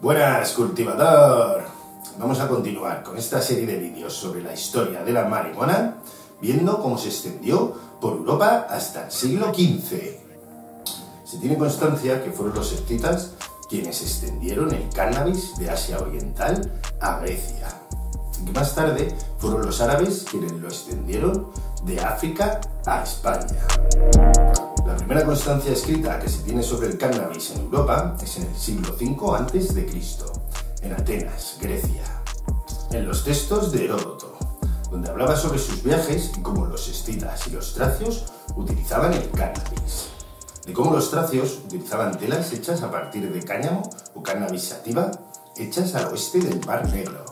Buenas, cultivador. Vamos a continuar con esta serie de vídeos sobre la historia de la marihuana, viendo cómo se extendió por Europa hasta el siglo XV. Se tiene constancia que fueron los escitas quienes extendieron el cannabis de Asia Oriental a Grecia, y que más tarde fueron los árabes quienes lo extendieron de África a España. La primera constancia escrita que se tiene sobre el cannabis en Europa es en el siglo V a.C., en Atenas, Grecia, en los textos de Heródoto, donde hablaba sobre sus viajes y cómo los escitas y los tracios utilizaban el cannabis, de cómo los tracios utilizaban telas hechas a partir de cáñamo o cannabis sativa hechas al oeste del Mar Negro,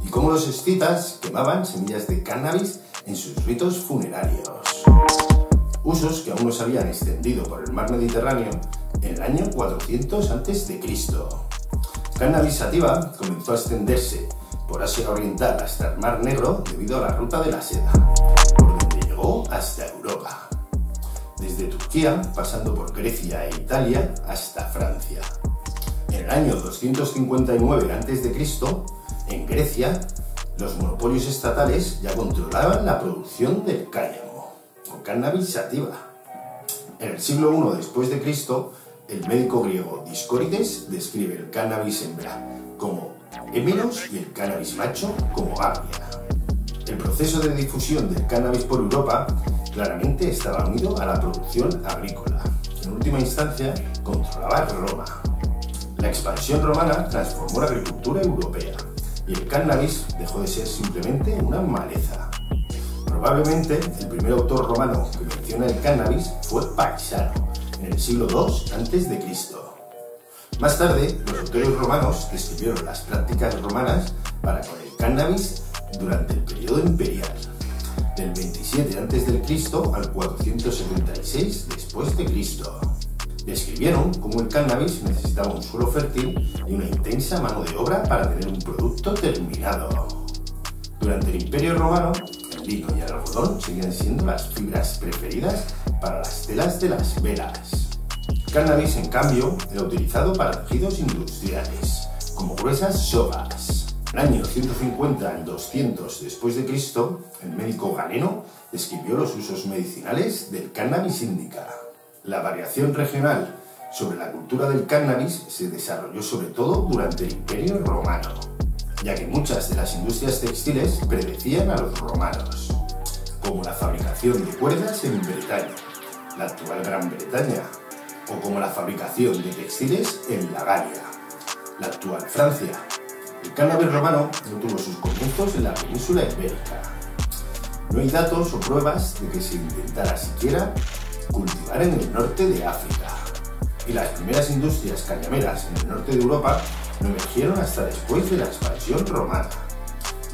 y cómo los escitas quemaban semillas de cannabis en sus ritos funerarios. Usos que aún no se habían extendido por el mar Mediterráneo en el año 400 a.C. Cannabis sativa comenzó a extenderse por Asia Oriental hasta el Mar Negro debido a la ruta de la seda, por donde llegó hasta Europa, desde Turquía, pasando por Grecia e Italia hasta Francia. En el año 259 a.C., en Grecia, los monopolios estatales ya controlaban la producción del cáñamo, o cannabis sativa. En el siglo I después de Cristo, el médico griego Discórides describe el cannabis hembra como hémeros y el cannabis macho como agria. El proceso de difusión del cannabis por Europa claramente estaba unido a la producción agrícola. En última instancia, controlaba Roma. La expansión romana transformó la agricultura europea y el cannabis dejó de ser simplemente una maleza. Probablemente el primer autor romano que menciona el cannabis fue Paisano, en el siglo II a.C. Más tarde, los autores romanos describieron las prácticas romanas para con el cannabis durante el periodo imperial, del 27 a.C. al 476 después de Cristo. Describieron cómo el cannabis necesitaba un suelo fértil y una intensa mano de obra para tener un producto terminado. Durante el Imperio Romano, el lino y el algodón seguían siendo las fibras preferidas para las telas de las velas. El cannabis, en cambio, era utilizado para tejidos industriales, como gruesas sogas. En el año 150 al 200 después de Cristo, el médico Galeno describió los usos medicinales del cannabis indica. La variación regional sobre la cultura del cannabis se desarrolló sobre todo durante el Imperio Romano, ya que muchas de las industrias textiles predecían a los romanos, como la fabricación de cuerdas en Bretaña, la actual Gran Bretaña, o como la fabricación de textiles en la Galia, la actual Francia. El cannabis romano no tuvo sus comienzos en la península ibérica. No hay datos o pruebas de que se intentara siquiera cultivar en el norte de África, y las primeras industrias cañameras en el norte de Europa no emergieron hasta después de la expansión romana,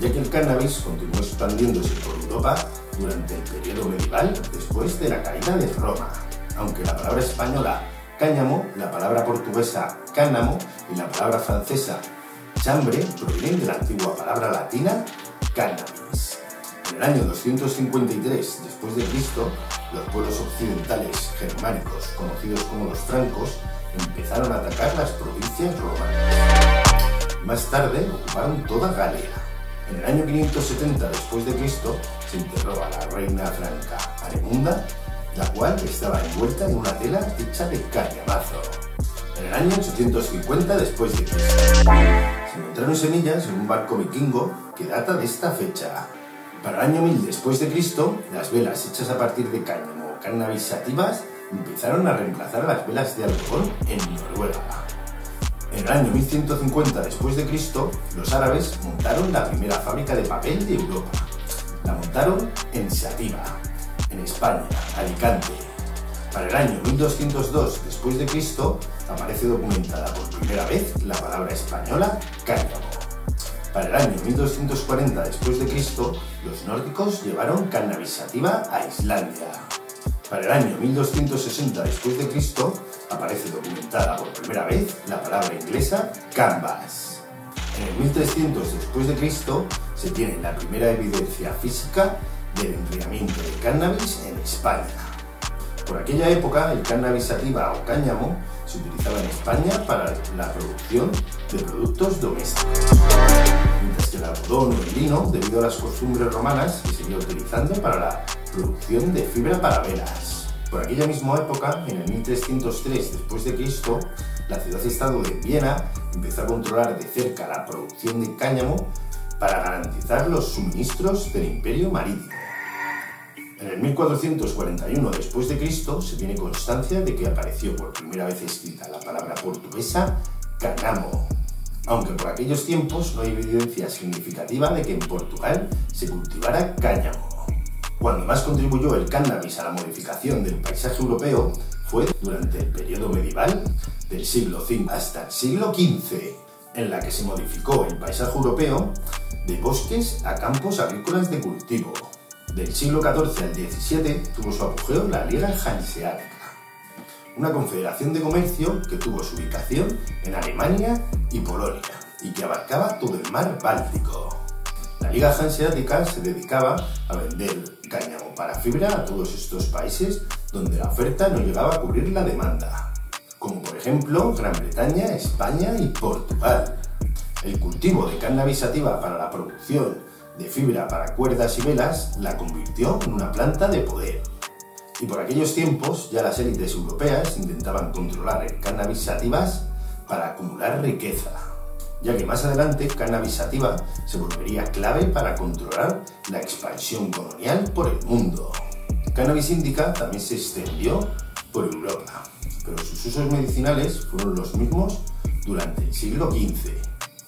ya que el cannabis continuó expandiéndose por Europa durante el periodo medieval después de la caída de Roma, aunque la palabra española cáñamo, la palabra portuguesa cánamo y la palabra francesa chambre provienen de la antigua palabra latina cannabis. En el año 253 después de Cristo, los pueblos occidentales germánicos, conocidos como los francos, empezaron a atacar las provincias romanas. Más tarde ocuparon toda Galia. En el año 570 después de Cristo se enterró a la reina franca Arenunda, la cual estaba envuelta en una tela hecha de cañamazo. En el año 850 después de Cristo se encontraron semillas en un barco vikingo que data de esta fecha. Para el año 1000 después de Cristo, las velas hechas a partir de cáñamo o cannabis sativas empezaron a reemplazar a las velas de algodón en Noruega. En el año 1150 después de Cristo, los árabes montaron la primera fábrica de papel de Europa. La montaron en Sativa, en España, Alicante. Para el año 1202 después de Cristo, aparece documentada por primera vez la palabra española cáñamo. Para el año 1240 después de Cristo, los nórdicos llevaron cannabis sativa a Islandia. Para el año 1260 después de Cristo, aparece documentada por primera vez la palabra inglesa canvas. En el 1300 después de Cristo se tiene la primera evidencia física del enfriamiento de cannabis en España. Por aquella época, el cannabis sativa o cáñamo se utilizaba en España para la producción de productos domésticos, mientras que el algodón o el lino, debido a las costumbres romanas, se seguía utilizando para la producción de fibra para velas. Por aquella misma época, en el 1303 d.C., la ciudad-estado de Viena empezó a controlar de cerca la producción de cáñamo para garantizar los suministros del Imperio Marítimo. En el 1441 d.C. se tiene constancia de que apareció por primera vez escrita la palabra portuguesa cáñamo, aunque por aquellos tiempos no hay evidencia significativa de que en Portugal se cultivara cáñamo. Cuando más contribuyó el cannabis a la modificación del paisaje europeo fue durante el periodo medieval del siglo V hasta el siglo XV, en la que se modificó el paisaje europeo de bosques a campos agrícolas de cultivo. Del siglo XIV al XVII tuvo su apogeo la Liga Hanseática, una confederación de comercio que tuvo su ubicación en Alemania y Polonia y que abarcaba todo el mar Báltico. La Liga Hanseática se dedicaba a vender cáñamo para fibra a todos estos países donde la oferta no llegaba a cubrir la demanda, como por ejemplo Gran Bretaña, España y Portugal. El cultivo de cannabis sativa para la producción de fibra para cuerdas y velas la convirtió en una planta de poder. Y por aquellos tiempos ya las élites europeas intentaban controlar el cannabis sativas para acumular riqueza, ya que más adelante cannabis sativa se volvería clave para controlar la expansión colonial por el mundo. Cannabis indica también se extendió por Europa, pero sus usos medicinales fueron los mismos durante el siglo XV.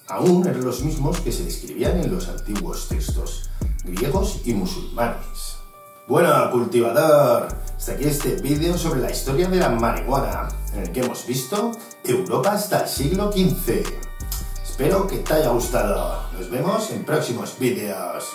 Aún eran los mismos que se describían en los antiguos textos griegos y musulmanes. Bueno, cultivador, hasta aquí este vídeo sobre la historia de la marihuana, en el que hemos visto Europa hasta el siglo XV. Espero que te haya gustado. Nos vemos en próximos vídeos.